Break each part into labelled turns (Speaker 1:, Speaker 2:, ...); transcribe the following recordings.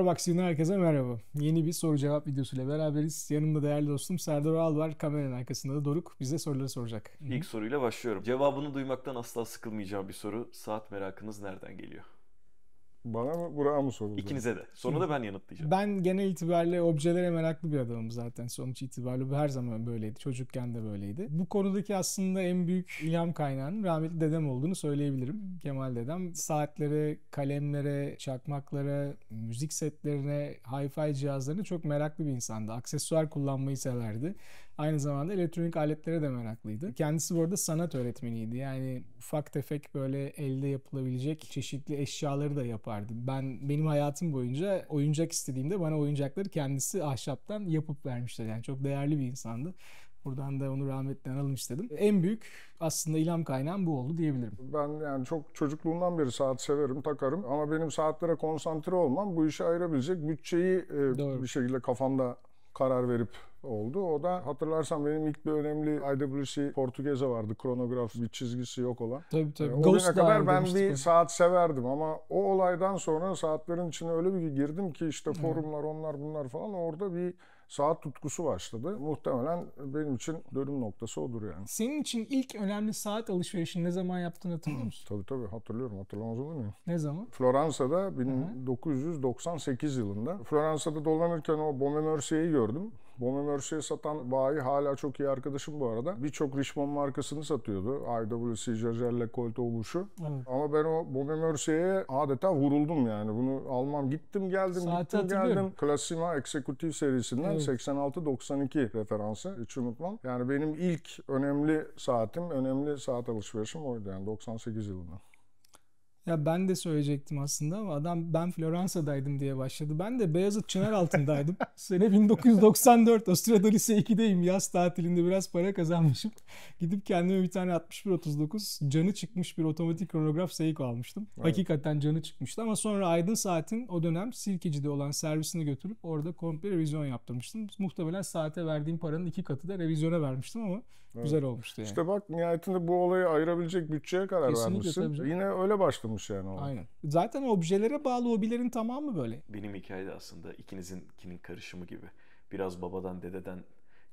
Speaker 1: Starbucks'ın herkese merhaba. Yeni bir soru cevap videosuyla beraberiz. Yanımda değerli dostum Serdar Oral var. Kameranın arkasında da Doruk bize soruları soracak.
Speaker 2: İlk soruyla başlıyorum. Cevabını duymaktan asla sıkılmayacağım bir soru. Saat merakınız nereden geliyor?
Speaker 3: Bana mı, Burak'a mı soruldu?
Speaker 2: İkinize de. Sonra da ben yanıtlayacağım.
Speaker 1: Ben genel itibariyle objelere meraklı bir adamım zaten. Sonuç itibariyle bu her zaman böyleydi. Çocukken de böyleydi. Bu konudaki aslında en büyük ilham kaynağının rahmetli dedem olduğunu söyleyebilirim. Kemal dedem saatlere, kalemlere, çakmaklara, müzik setlerine, hi-fi cihazlarına çok meraklı bir insandı. Aksesuar kullanmayı severdi. Aynı zamanda elektronik aletlere de meraklıydı. Kendisi bu arada sanat öğretmeniydi. Yani ufak tefek böyle elde yapılabilecek çeşitli eşyaları da yapardı. Benim hayatım boyunca oyuncak istediğimde bana oyuncakları kendisi ahşaptan yapıp vermişler. Yani çok değerli bir insandı. Buradan da onu rahmetle analım istedim. En büyük aslında ilham kaynağım bu oldu diyebilirim.
Speaker 3: Ben yani çok çocukluğumdan beri saat severim, takarım. Ama benim saatlere konsantre olmam bu işe ayırabilecek bütçeyi bir şekilde kafamda karar verip oldu. O da hatırlarsan benim ilk bir önemli IWC Portuguese vardı. Kronograf, bir çizgisi yok olan.
Speaker 1: Tabii.
Speaker 3: O güne kadar ben bir saat severdim ama o olaydan sonra saatlerin içine öyle bir girdim ki işte forumlar, onlar bunlar falan, orada bir saat tutkusu başladı. Muhtemelen benim için dönüm noktası odur yani.
Speaker 1: Senin için ilk önemli saat alışverişini ne zaman yaptığını hatırlıyor musun?
Speaker 3: Tabii hatırlıyorum. Hatırlamaz olur muyum?
Speaker 1: Ne zaman?
Speaker 3: Floransa'da 1998 yılında. Floransa'da dolanırken o Baume Mercier'i gördüm. Baume Mercier satan bayi hala çok iyi arkadaşım bu arada. Birçok Richemont markasını satıyordu. IWC, Jaeger LeCoultre, o bu şu.
Speaker 1: Evet.
Speaker 3: Ama ben o Baume Mercier'e adeta vuruldum yani. Bunu almam. Gittim geldim. Classima Executive serisinden 86-92 referansı. Hiç unutmam. Yani benim ilk önemli saat alışverişim oydu yani 98 yılında.
Speaker 1: Ya ben de söyleyecektim aslında ama adam ben Floransa'daydım diye başladı. Ben de Beyazıt Çınaraltı'ndaydım. Sene 1994. O sırada lise 2'deyim. Yaz tatilinde biraz para kazanmışım. Gidip kendime bir tane 6139 canı çıkmış bir otomatik kronograf Seiko almıştım. Evet. Hakikaten canı çıkmıştı ama sonra Aydın Saat'in o dönem Sirkeci'de olan servisini götürüp orada komple revizyon yaptırmıştım. Muhtemelen saate verdiğim paranın 2 katı da revizyona vermiştim ama güzel olmuştu yani.
Speaker 3: İşte bak, nihayetinde bu olayı ayırabilecek bütçeye karar vermişsin. Yine öyle başlamış yani o.
Speaker 1: Aynen. Zaten objelere bağlı hobilerin tamamı böyle.
Speaker 2: Benim hikayede aslında ikinizinkinin karışımı gibi. Biraz babadan, dededen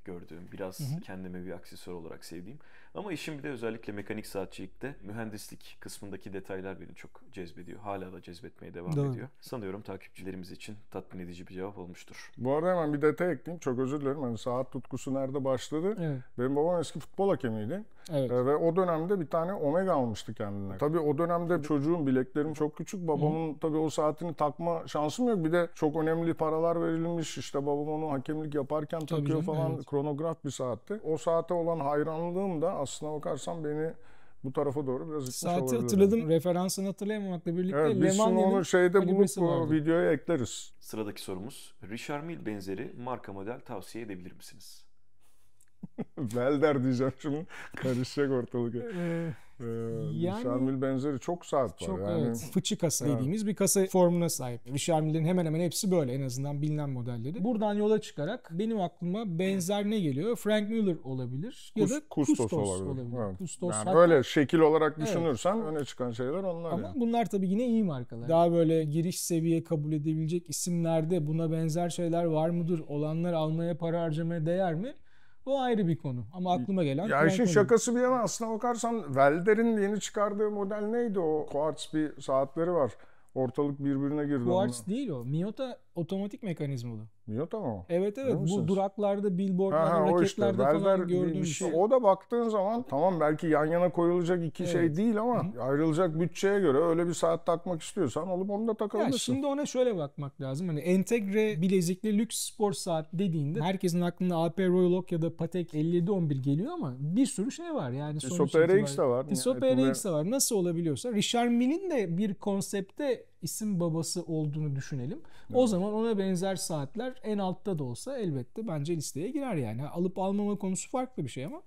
Speaker 2: gördüğüm, biraz kendime bir aksesuar olarak sevdiğim. Ama işin bir de özellikle mekanik saatçilikte mühendislik kısmındaki detaylar beni çok cezbediyor. Hala da cezbetmeye devam ediyor. Sanıyorum takipçilerimiz için tatmin edici bir cevap olmuştur.
Speaker 3: Bu arada hemen bir detay ekleyeyim. Çok özür dilerim. Hani saat tutkusu nerede başladı? Evet. Benim babam eski futbol hakemiydi. Evet. Ve o dönemde bir tane Omega almıştı kendine. Tabii o dönemde çocuğum, bileklerim çok küçük. Babamın tabii o saatini takma şansım yok. Bir de çok önemli paralar verilmiş. İşte babam onu hakemlik yaparken takıyor falan. Evet. Kronograf bir saatti. O saate olan hayranlığım da aslına bakarsan beni bu tarafa doğru biraz itmiş olabilir.
Speaker 1: Saati hatırladım. Referansını hatırlayamamakla birlikte
Speaker 3: evet, biz şimdi onu bulup o videoya ekleriz.
Speaker 2: Sıradaki sorumuz. Richard Mille benzeri marka model tavsiye edebilir misiniz?
Speaker 3: Welder diyeceğim şimdi. Karışacak ortalık. Richard Mille benzeri çok saat var.
Speaker 1: Çok
Speaker 3: yani.
Speaker 1: Evet. Fıçı kasa dediğimiz bir kasa formuna sahip. Richard Mille'in hemen hemen hepsi böyle, en azından bilinen modelleri. Buradan yola çıkarak benim aklıma benzer ne geliyor? Frank Mueller olabilir ya da Kustos olabilir.
Speaker 3: Evet.
Speaker 1: Kustos,
Speaker 3: yani böyle şekil olarak düşünürsen öne çıkan şeyler onlar.
Speaker 1: Ama
Speaker 3: yani.
Speaker 1: bunlar tabii yine iyi markalar. Daha böyle giriş seviye kabul edebilecek isimlerde buna benzer şeyler var mıdır? Olanlar almaya, para harcamaya değer mi? O ayrı bir konu. Ama aklıma gelen...
Speaker 3: Ya işin şakası bir yana, aslına bakarsan Welder'in yeni çıkardığı model neydi? O quartz bir saatleri var. Ortalık birbirine girdi.
Speaker 1: Quartz değil o. Miyota otomatik mekanizmalı.
Speaker 3: Miyota mı o?
Speaker 1: Evet. Bu duraklarda, billboardlarda, raketlerde falan gördüğüm şey.
Speaker 3: O da baktığın zaman tamam, belki yan yana koyulacak iki şey değil ama ayrılacak bütçeye göre öyle bir saat takmak istiyorsan alıp onu da takabilirsin.
Speaker 1: Ya şimdi ona şöyle bakmak lazım. Hani entegre bilezikli lüks spor saat dediğinde herkesin aklına AP Royal Oak ya da Patek 5711 geliyor ama bir sürü şey var. Yani
Speaker 3: Tissot RX de var.
Speaker 1: Tissot RX de var. Nasıl olabiliyorsa Richard Mille'in de bir konsepte isim babası olduğunu düşünelim. Evet. O zaman ona benzer saatler en altta da olsa elbette bence listeye girer yani. Alıp almama konusu farklı bir şey ama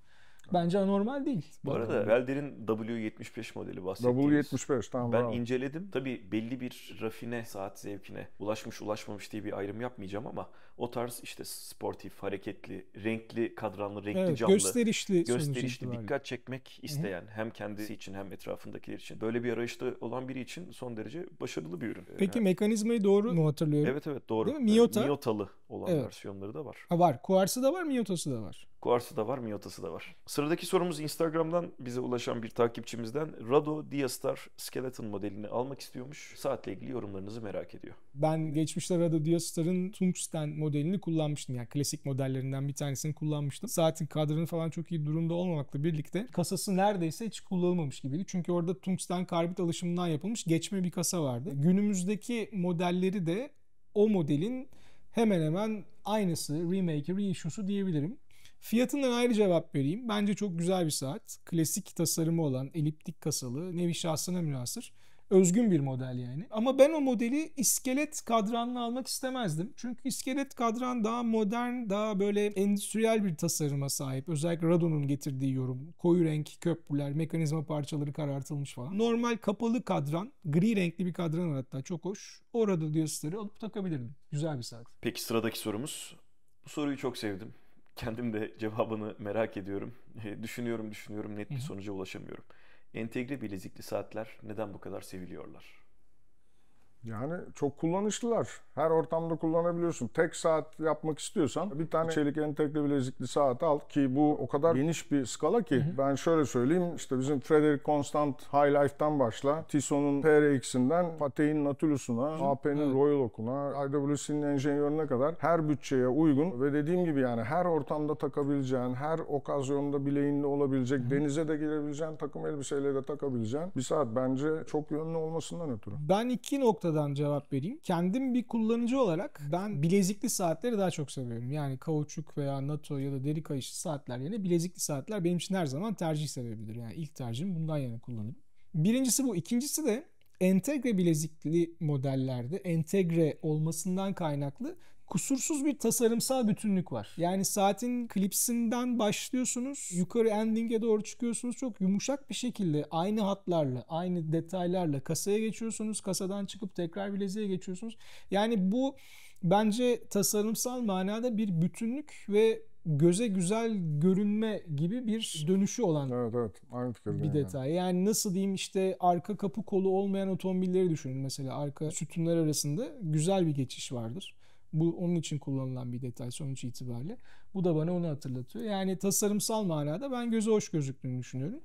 Speaker 1: Bence anormal değil.
Speaker 2: Bu arada Belder'in W75 modeli bahsettiğimiz.
Speaker 3: W75 tamam.
Speaker 2: Ben inceledim. Tabii belli bir rafine saat zevkine ulaşmış ulaşmamış diye bir ayrım yapmayacağım ama o tarz işte sportif, hareketli, renkli kadranlı, renkli camlı,
Speaker 1: gösterişli
Speaker 2: dikkat çekmek isteyen hem kendisi için hem etrafındakiler için böyle bir arayışta olan biri için son derece başarılı bir ürün.
Speaker 1: Peki mekanizmayı doğru mu hatırlıyorum?
Speaker 2: Evet doğru.
Speaker 1: Değil mi?
Speaker 2: Miyotalı olan versiyonları da var.
Speaker 1: Var. Quartz'ı da var, Miyotası da var.
Speaker 2: Quartz'ı da var, Miyotası da var. Sıradaki sorumuz Instagram'dan bize ulaşan bir takipçimizden Rado Diastar Skeleton modelini almak istiyormuş. Saatle ilgili yorumlarınızı merak ediyor.
Speaker 1: Ben geçmişte Rado Diastar'ın Tungsten modelini kullanmıştım. Yani klasik modellerinden bir tanesini kullanmıştım. Saatin kadranı falan çok iyi durumda olmamakla birlikte kasası neredeyse hiç kullanılmamış gibiydi. Çünkü orada tungsten karbit alışımından yapılmış geçme bir kasa vardı. Günümüzdeki modelleri de o modelin hemen hemen aynısı, remake'i, reissue'su diyebilirim. Fiyatından ayrı cevap vereyim. Bence çok güzel bir saat. Klasik tasarımı olan, eliptik kasalı, nevi şahsına münhasır. Özgün bir model yani. Ama ben o modeli iskelet kadranlı almak istemezdim. Çünkü iskelet kadran daha modern, daha böyle endüstriyel bir tasarıma sahip. Özellikle Rado'nun getirdiği yorum. Koyu renk köprüler, mekanizma parçaları karartılmış falan. Normal kapalı kadran, gri renkli bir kadran var hatta, çok hoş. O Rado Diastar'ı alıp takabilirdim. Güzel bir saat.
Speaker 2: Peki sıradaki sorumuz. Bu soruyu çok sevdim. Kendim de cevabını merak ediyorum. Düşünüyorum net bir sonuca ulaşamıyorum. Entegre bilezikli saatler neden bu kadar seviliyorlar?
Speaker 3: Yani çok kullanışlılar. Her ortamda kullanabiliyorsun. Tek saat yapmak istiyorsan bir tane çelik entegre bilezikli saat al ki bu o kadar geniş bir skala ki ben şöyle söyleyeyim, işte bizim Frederic Constant High Life'tan başla, Tissot'un PRX'inden Patek'in Nautilus'una, AP'nin Royal Oak'una, IWC'nin Engineer'ına kadar her bütçeye uygun ve dediğim gibi yani her ortamda takabileceğin, her okazyonda bileğinde olabilecek, denize de girebileceğin, takım elbiseyle de takabileceğin bir saat. Bence çok yönlü olmasından ötürü.
Speaker 1: Ben iki noktadan cevap vereyim. Kendim bir kullanıcı olarak ben bilezikli saatleri daha çok seviyorum. Yani kauçuk veya NATO ya da deri kayışlı saatler yerine bilezikli saatler benim için her zaman tercih sebebidir. Yani ilk tercihim bundan yana kullanırım. Birincisi bu. İkincisi de entegre bilezikli modellerde entegre olmasından kaynaklı kusursuz bir tasarımsal bütünlük var. Yani saatin klipsinden başlıyorsunuz, yukarı ending'e doğru çıkıyorsunuz. Çok yumuşak bir şekilde aynı hatlarla, aynı detaylarla kasaya geçiyorsunuz. Kasadan çıkıp tekrar bileziğe geçiyorsunuz. Yani bu bence tasarımsal manada bir bütünlük ve göze güzel görünme gibi bir dönüşü olan
Speaker 3: aynı
Speaker 1: bir detay. Yani nasıl diyeyim, işte arka kapı kolu olmayan otomobilleri düşünün mesela, arka sütunlar arasında güzel bir geçiş vardır. Bu onun için kullanılan bir detay sonuç itibariyle. Bu da bana onu hatırlatıyor. Yani tasarımsal manada ben göze hoş gözüktüğünü düşünüyorum.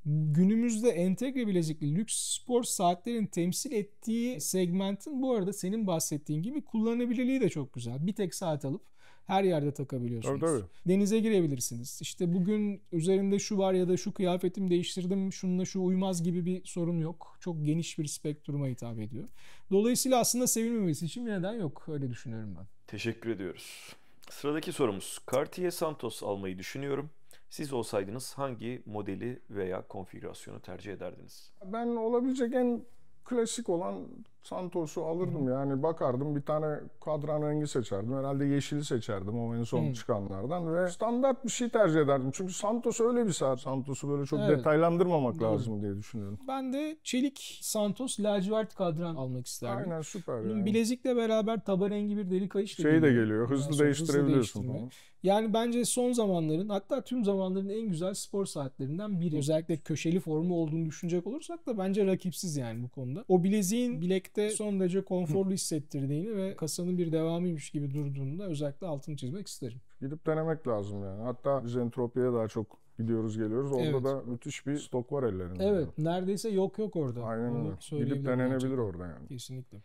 Speaker 1: Günümüzde entegre bilezikli lüks spor saatlerin temsil ettiği segmentin bu arada senin bahsettiğin gibi kullanılabilirliği de çok güzel. Bir tek saat alıp her yerde takabiliyorsunuz.
Speaker 3: Tabii.
Speaker 1: Denize girebilirsiniz. İşte bugün üzerimde şu var ya da şu kıyafetimi değiştirdim, şununla şu uymaz gibi bir sorun yok. Çok geniş bir spektruma hitap ediyor. Dolayısıyla aslında sevilmemesi için bir neden yok. Öyle düşünüyorum ben.
Speaker 2: Teşekkür ediyoruz. Sıradaki sorumuz. Cartier Santos almayı düşünüyorum. Siz olsaydınız hangi modeli veya konfigürasyonu tercih ederdiniz?
Speaker 3: Ben olabilecek en klasik olan Santos'u alırdım. Yani bakardım, bir tane kadran rengi seçerdim. Herhalde yeşili seçerdim, o en son çıkanlardan ve standart bir şey tercih ederdim. Çünkü Santos öyle bir saat. Santos'u böyle çok detaylandırmamak lazım diye düşünüyorum.
Speaker 1: Ben de çelik Santos lacivert kadran almak isterdim.
Speaker 3: Aynen, süper.
Speaker 1: Bunun bilezikle beraber taba rengi bir deri kayış da
Speaker 3: de geliyor. Hızlı değiştirebiliyorsun.
Speaker 1: Yani bence son zamanların, hatta tüm zamanların en güzel spor saatlerinden biri. Özellikle köşeli formu olduğunu düşünecek olursak da bence rakipsiz yani bu konuda. O bileziğin bilekte son derece konforlu hissettirdiğini ve kasanın bir devamıymış gibi durduğunu da özellikle altını çizmek isterim.
Speaker 3: Gidip denemek lazım yani. Hatta biz Entropi'ye daha çok gidiyoruz geliyoruz. Orada da müthiş bir stok var ellerinde.
Speaker 1: Evet. Yani. Neredeyse yok orada.
Speaker 3: Aynen öyle. Gidip denenebilir orada yani.
Speaker 1: Kesinlikle.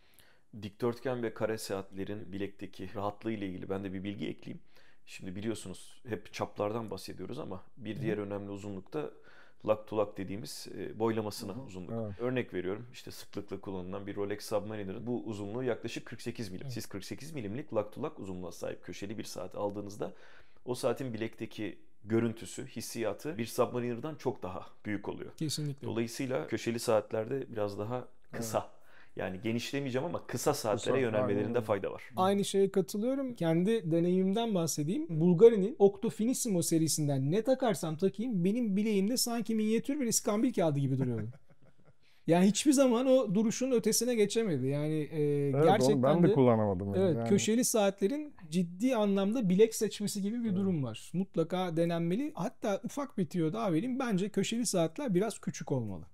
Speaker 2: Dikdörtgen ve kare saatlerin bilekteki rahatlığı ile ilgili ben de bir bilgi ekleyeyim. Şimdi biliyorsunuz hep çaplardan bahsediyoruz ama bir diğer önemli uzunlukta lug to lug dediğimiz boylamasına uzunluk. Evet. Örnek veriyorum, işte sıklıkla kullanılan bir Rolex Submariner'ın bu uzunluğu yaklaşık 48 milim. Evet. Siz 48 milimlik lug to lug uzunluğa sahip köşeli bir saat aldığınızda o saatin bilekteki görüntüsü, hissiyatı bir Submariner'dan çok daha büyük oluyor.
Speaker 1: Kesinlikle.
Speaker 2: Dolayısıyla köşeli saatlerde biraz daha kısa. Evet. Yani genişlemeyeceğim ama kısa saatlere yönelmelerinde fayda var.
Speaker 1: Aynı şeye katılıyorum. Kendi deneyimimden bahsedeyim. Bulgari'nin Octo Finissimo serisinden ne takarsam takayım benim bileğimde sanki minyatür bir iskambil kağıdı gibi duruyordu. Yani hiçbir zaman o duruşun ötesine geçemedi. Yani
Speaker 3: evet,
Speaker 1: gerçekten
Speaker 3: ben de kullanamadım.
Speaker 1: Evet,
Speaker 3: yani.
Speaker 1: Köşeli saatlerin ciddi anlamda bilek seçmesi gibi bir durum var. Mutlaka denenmeli. Hatta ufak bir tüyo daha vereyim. Bence köşeli saatler biraz küçük olmalı.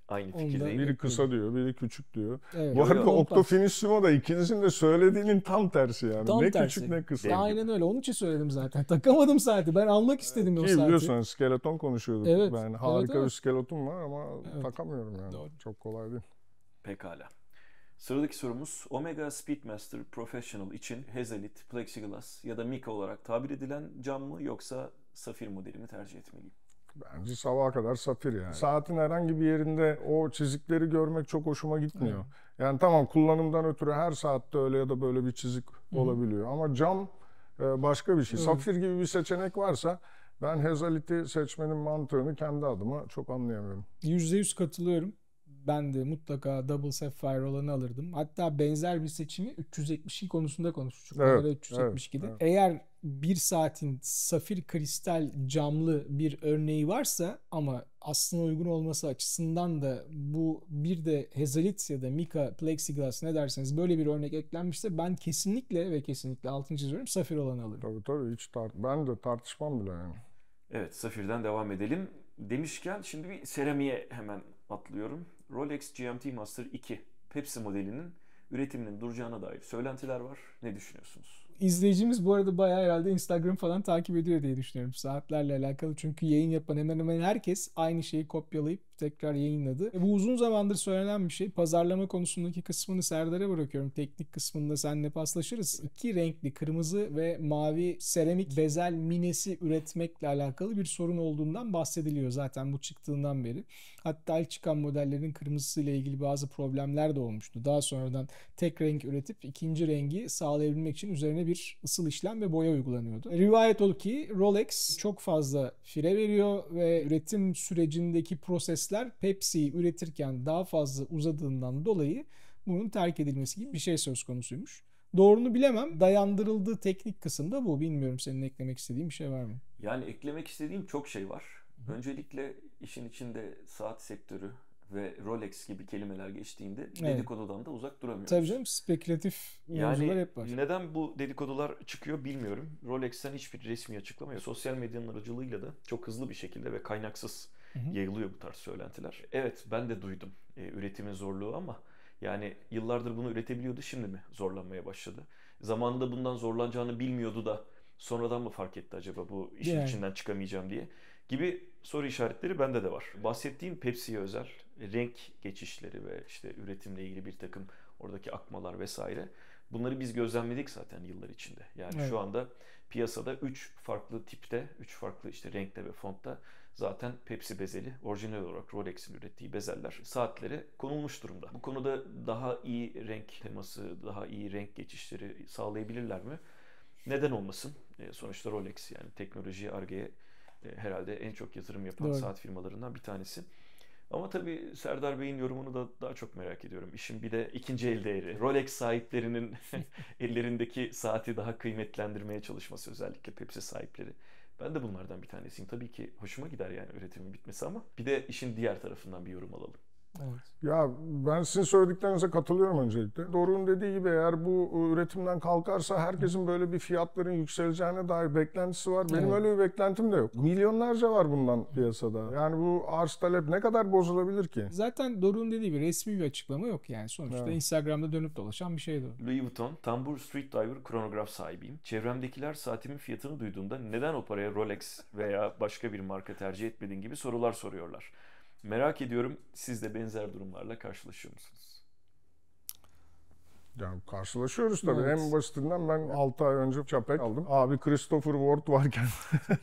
Speaker 2: Aynı fikirdeyim.
Speaker 3: Biri kısa diyor, biri küçük diyor.
Speaker 1: Evet.
Speaker 3: Bu arada Octo Finissimo da ikinizin de söylediğinin tam tersi yani.
Speaker 1: Tam
Speaker 3: ne
Speaker 1: tersi.
Speaker 3: Küçük ne kısa.
Speaker 1: Aynen öyle. Onun için söyledim zaten. Takamadım saati. Ben almak istedim o saati.
Speaker 3: Biliyorsun skeleton konuşuyorduk.
Speaker 1: Evet.
Speaker 3: Yani harika bir skeleton var ama takamıyorum yani.
Speaker 1: Doğru.
Speaker 3: Çok kolay değil.
Speaker 2: Pekala. Sıradaki sorumuz Omega Speedmaster Professional için Hazelit, Plexiglass ya da Mica olarak tabir edilen cam mı yoksa safir modelini tercih etmeliyim?
Speaker 3: Bence sabaha kadar safir yani. Saatin herhangi bir yerinde o çizikleri görmek çok hoşuma gitmiyor. Yani tamam kullanımdan ötürü her saatte öyle ya da böyle bir çizik olabiliyor. Ama cam başka bir şey. Safir gibi bir seçenek varsa ben Hazalit'i seçmenin mantığını kendi adıma çok anlayamıyorum.
Speaker 1: %100 katılıyorum. Ben de mutlaka Double Sapphire olanı alırdım. Hatta benzer bir seçimi 372 konusunda konuşmuştuk.
Speaker 3: Evet,
Speaker 1: 372'de.
Speaker 3: evet.
Speaker 1: Eğer bir saatin safir kristal camlı bir örneği varsa ama aslına uygun olması açısından da bu bir de Hazelit ya da Mica Plexiglass ne derseniz böyle bir örnek eklenmişse ben kesinlikle ve kesinlikle altını çiziyorum safir olanı alırım.
Speaker 3: Tabii hiç ben de tartışmam bile yani.
Speaker 2: Evet, safirden devam edelim. Demişken şimdi bir seramiğe hemen atlıyorum. Rolex GMT Master 2 Pepsi modelinin üretiminin duracağına dair söylentiler var. Ne düşünüyorsunuz?
Speaker 1: İzleyicimiz bu arada bayağı herhalde Instagram falan takip ediyor diye düşünüyorum saatlerle alakalı. Çünkü yayın yapan hemen hemen herkes aynı şeyi kopyalayıp tekrar yayınladı. Bu uzun zamandır söylenen bir şey. Pazarlama konusundaki kısmını Serdar'a bırakıyorum. Teknik kısmında seninle paslaşırız. 2 renkli kırmızı ve mavi seramik bezel minesi üretmekle alakalı bir sorun olduğundan bahsediliyor zaten bu çıktığından beri. Hatta ilk çıkan modellerin kırmızısıyla ilgili bazı problemler de olmuştu. Daha sonradan tek renk üretip ikinci rengi sağlayabilmek için üzerine bir ısıl işlem ve boya uygulanıyordu. Rivayet ol ki Rolex çok fazla fire veriyor ve üretim sürecindeki prosesler Pepsi'yi üretirken daha fazla uzadığından dolayı bunun terk edilmesi gibi bir şey söz konusuymuş. Doğrunu bilemem. Dayandırıldığı teknik kısımda bu. Bilmiyorum senin eklemek istediğin bir şey var mı?
Speaker 2: Yani eklemek istediğim çok şey var. Öncelikle işin içinde saat sektörü ve Rolex gibi kelimeler geçtiğinde dedikodudan da uzak duramıyoruz.
Speaker 1: Tabii canım spekülatif mevzular hep var.
Speaker 2: Neden bu dedikodular çıkıyor bilmiyorum. Rolex'ten hiçbir resmi açıklama yok. Sosyal medyanın aracılığıyla da çok hızlı bir şekilde ve kaynaksız yayılıyor bu tarz söylentiler. Evet ben de duydum üretimin zorluğu ama yani yıllardır bunu üretebiliyordu, şimdi mi zorlanmaya başladı? Zamanında bundan zorlanacağını bilmiyordu da sonradan mı fark etti acaba bu işin içinden çıkamayacağım diye gibi soru işaretleri bende de var. Bahsettiğim Pepsi'ye özel renk geçişleri ve işte üretimle ilgili bir takım oradaki akmalar vesaire. Bunları biz gözlemledik zaten yıllar içinde. Yani şu anda piyasada 3 farklı tipte, 3 farklı işte renkte ve fontta zaten Pepsi bezeli, orijinal olarak Rolex'in ürettiği bezeller saatlere konulmuş durumda. Bu konuda daha iyi renk teması, daha iyi renk geçişleri sağlayabilirler mi? Neden olmasın? Sonuçta Rolex yani teknoloji, Ar-Ge'ye herhalde en çok yatırım yapan saat firmalarından bir tanesi. Ama tabii Serdar Bey'in yorumunu da daha çok merak ediyorum. İşin bir de ikinci el değeri. Rolex sahiplerinin ellerindeki saati daha kıymetlendirmeye çalışması, özellikle Pepsi sahipleri. Ben de bunlardan bir tanesiyim. Tabii ki hoşuma gider yani üretimin bitmesi ama bir de işin diğer tarafından bir yorum alalım.
Speaker 1: Evet.
Speaker 3: Ya ben sizin söylediklerinize katılıyorum öncelikle. Doruk'un dediği gibi eğer bu üretimden kalkarsa herkesin böyle bir fiyatların yükseleceğine dair beklentisi var. Benim öyle bir beklentim de yok. Milyonlarca var bundan piyasada. Yani bu arz talep ne kadar bozulabilir ki?
Speaker 1: Zaten Doruk'un dediği gibi resmi bir açıklama yok yani. Sonuçta Instagram'da dönüp dolaşan bir şeydi o.
Speaker 2: Louis Vuitton, Tambur Street Diver kronograf sahibiyim. Çevremdekiler saatimin fiyatını duyduğunda neden o paraya Rolex veya başka bir marka tercih etmediğin gibi sorular soruyorlar. Merak ediyorum, siz de benzer durumlarla karşılaşıyor musunuz?
Speaker 3: Yani karşılaşıyoruz tabii. Evet. En basitinden ben 6 ay önce Çapek aldım. Abi Christopher Ward varken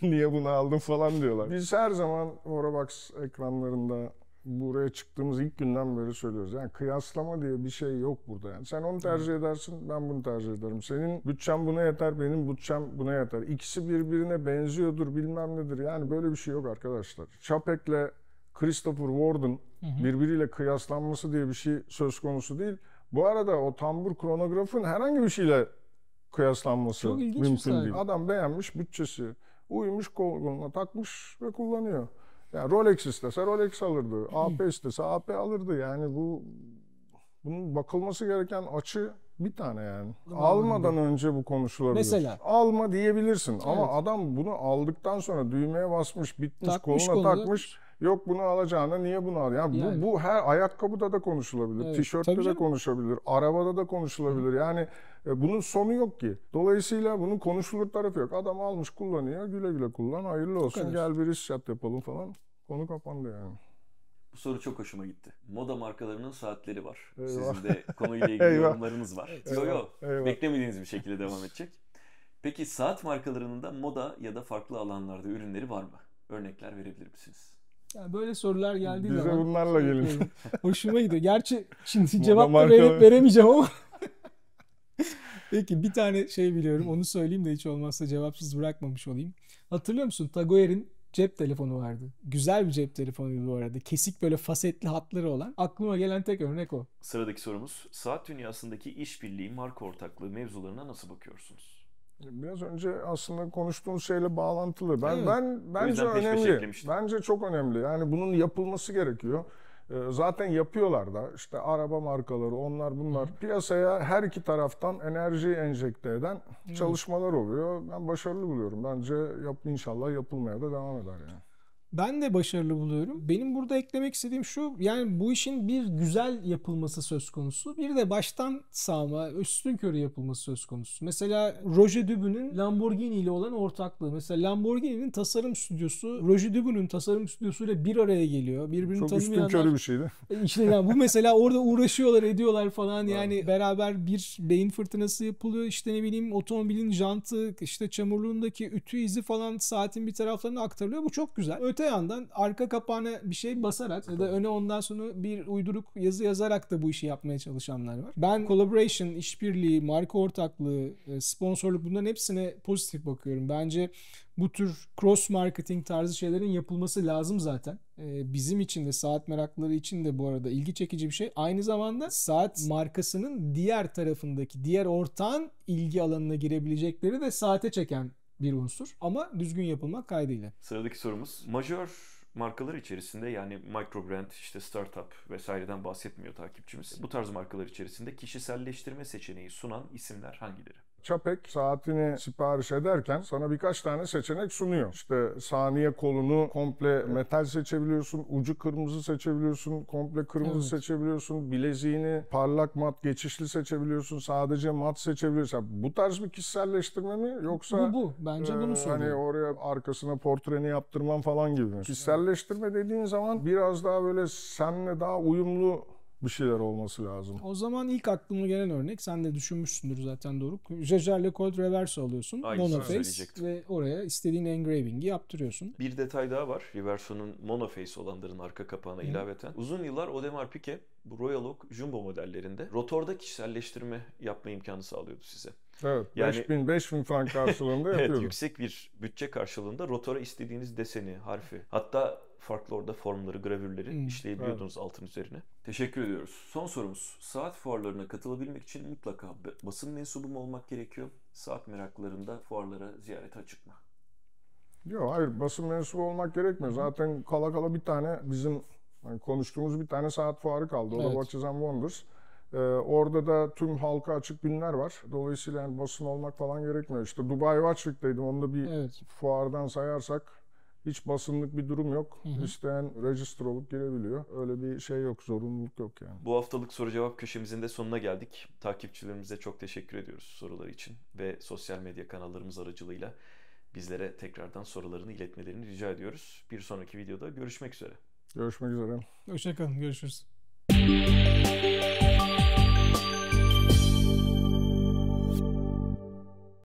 Speaker 3: niye bunu aldın falan diyorlar. Biz her zaman Orabox ekranlarında buraya çıktığımız ilk günden beri söylüyoruz. Yani kıyaslama diye bir şey yok burada. Yani sen onu tercih edersin, ben bunu tercih ederim. Senin bütçen buna yeter, benim bütçem buna yeter. İkisi birbirine benziyordur, bilmem nedir. Yani böyle bir şey yok arkadaşlar. Çapek'le Christopher Ward'ın Birbiriyle kıyaslanması diye bir şey söz konusu değil. Bu arada o tambur kronografın herhangi bir şeyle kıyaslanması mümkün değil. Adam beğenmiş, bütçesi uymuş, koluna takmış ve kullanıyor. Yani Rolex istese Rolex alırdı, AP istese AP alırdı. Yani bunun bakılması gereken açı bir tane yani. Almadan önce bu konuşulabilir.
Speaker 1: Mesela.
Speaker 3: Alma diyebilirsin ama adam bunu aldıktan sonra düğmeye basmış, bitmiş, koluna takmış. Yok bunu alacağına niye bunu al? Yani bu her ayakkabıda da konuşulabilir, tişörtte de konuşulabilir, arabada da konuşulabilir. Yani bunun sonu yok ki. Dolayısıyla bunun konuşulur tarafı yok. Adam almış kullanıyor, güle güle kullan, hayırlı olsun, gel bir iş yapalım falan. Konu kapandı yani.
Speaker 2: Bu soru çok hoşuma gitti. Moda markalarının saatleri var. Eyvah. Sizin de konuyla ilgili yorumlarınız var. Beklemediğiniz bir şekilde devam edecek. Peki saat markalarının da moda ya da farklı alanlarda ürünleri var mı? Örnekler verebilir misiniz?
Speaker 1: Yani böyle sorular geldiği zaman...
Speaker 3: Bize bunlarla gelin.
Speaker 1: Hoşuma gidiyor. Gerçi şimdi cevap da veremeyeceğim ama... Peki bir tane şey biliyorum. Onu söyleyeyim de hiç olmazsa cevapsız bırakmamış olayım. Hatırlıyor musun? Tag Heuer'in cep telefonu vardı. Güzel bir cep telefonuydu bu arada. Kesik böyle fasetli hatları olan. Aklıma gelen tek örnek o.
Speaker 2: Sıradaki sorumuz. Saat dünyasındaki işbirliği, marka ortaklığı mevzularına nasıl bakıyorsunuz?
Speaker 3: Biraz önce aslında konuştuğumuz şeyle bağlantılı. Bence önemli. Bence çok önemli. Yani bunun yapılması gerekiyor. Zaten yapıyorlar da işte araba markaları onlar bunlar piyasaya her iki taraftan enerji enjekte eden çalışmalar oluyor. Ben başarılı buluyorum. Bence inşallah yapılmaya da devam eder yani.
Speaker 1: Ben de başarılı buluyorum. Benim burada eklemek istediğim şu, yani bu işin bir güzel yapılması söz konusu. Bir de baştan sağma, üstünkörü yapılması söz konusu. Mesela Roger Dubuis'nin Lamborghini ile olan ortaklığı. Mesela Lamborghini'nin tasarım stüdyosu, Roger Dubuis'nin tasarım stüdyosuyla bir araya geliyor. Birbirini
Speaker 3: çok
Speaker 1: tanımayanlar.
Speaker 3: Çok üstünkörü bir şeydi.
Speaker 1: İşte yani bu mesela orada uğraşıyorlar, ediyorlar falan. Yani beraber bir beyin fırtınası yapılıyor. İşte ne bileyim otomobilin jantı, işte çamurluğundaki ütü izi falan saatin bir taraflarına aktarılıyor. Bu çok güzel. Öte yandan arka kapağına bir şey basarak ya da öne ondan sonra bir uyduruk yazı yazarak da bu işi yapmaya çalışanlar var. Ben collaboration, işbirliği, marka ortaklığı, sponsorluk bunların hepsine pozitif bakıyorum. Bence bu tür cross marketing tarzı şeylerin yapılması lazım zaten. Bizim için de saat meraklıları için de bu arada ilgi çekici bir şey. Aynı zamanda saat markasının diğer tarafındaki diğer ortağın ilgi alanına girebilecekleri de saate çeken bir unsur ama düzgün yapılmak kaydıyla.
Speaker 2: Sıradaki sorumuz. Majör markalar içerisinde yani micro brand, işte startup vesaireden bahsetmiyor takipçimiz. Bu tarz markalar içerisinde kişiselleştirme seçeneği sunan isimler hangileri?
Speaker 3: Çapek saatini sipariş ederken sana birkaç tane seçenek sunuyor. İşte saniye kolunu komple metal seçebiliyorsun, ucu kırmızı seçebiliyorsun, komple kırmızı seçebiliyorsun, bileziğini parlak mat geçişli seçebiliyorsun, sadece mat seçebiliyorsun. Bu tarz bir kişiselleştirme mi yoksa
Speaker 1: bu bence bunu söylüyor.
Speaker 3: Hani oraya arkasına portreni yaptırman falan gibi mi? Kişiselleştirme dediğin zaman biraz daha böyle seninle daha uyumlu bir şeyler olması lazım.
Speaker 1: O zaman ilk aklıma gelen örnek, sen de düşünmüşsündür zaten Doruk. Jaeger LeCoultre Reverso alıyorsun. Monoface ve oraya istediğin engraving'i yaptırıyorsun.
Speaker 2: Bir detay daha var. Reverso'nun monoface olanların arka kapağına ilaveten. Uzun yıllar Audemars Piguet bu Royal Oak Jumbo modellerinde rotorda kişiselleştirme yapma imkanı sağlıyordu size.
Speaker 3: Evet. Yani, 5000 frank karşılığında yapıyordu.
Speaker 2: Evet, yüksek bir bütçe karşılığında rotora istediğiniz deseni, harfi, hatta farklı orada formları, gravürleri işleyebiliyordunuz altın üzerine. Teşekkür ediyoruz. Son sorumuz. Saat fuarlarına katılabilmek için mutlaka basın mensubu mu olmak gerekiyor? Saat meraklılarında fuarlara ziyarete açık mı?
Speaker 3: Yok, hayır, basın mensubu olmak gerekmiyor. Zaten kala bir tane bizim konuştuğumuz bir tane saat fuarı kaldı. O da Watches and Wonders. Orada da tüm halka açık günler var. Dolayısıyla yani basın olmak falan gerekmiyor. İşte Dubai Watch Week'teydim. Onu da bir fuardan sayarsak hiç basınlık bir durum yok. İsteyen register olup girebiliyor. Öyle bir şey yok, zorunluluk yok yani.
Speaker 2: Bu haftalık soru cevap köşemizin de sonuna geldik. Takipçilerimize çok teşekkür ediyoruz soruları için ve sosyal medya kanallarımız aracılığıyla bizlere tekrardan sorularını iletmelerini rica ediyoruz. Bir sonraki videoda görüşmek üzere.
Speaker 3: Görüşmek üzere.
Speaker 1: Hoşça kalın, görüşürüz.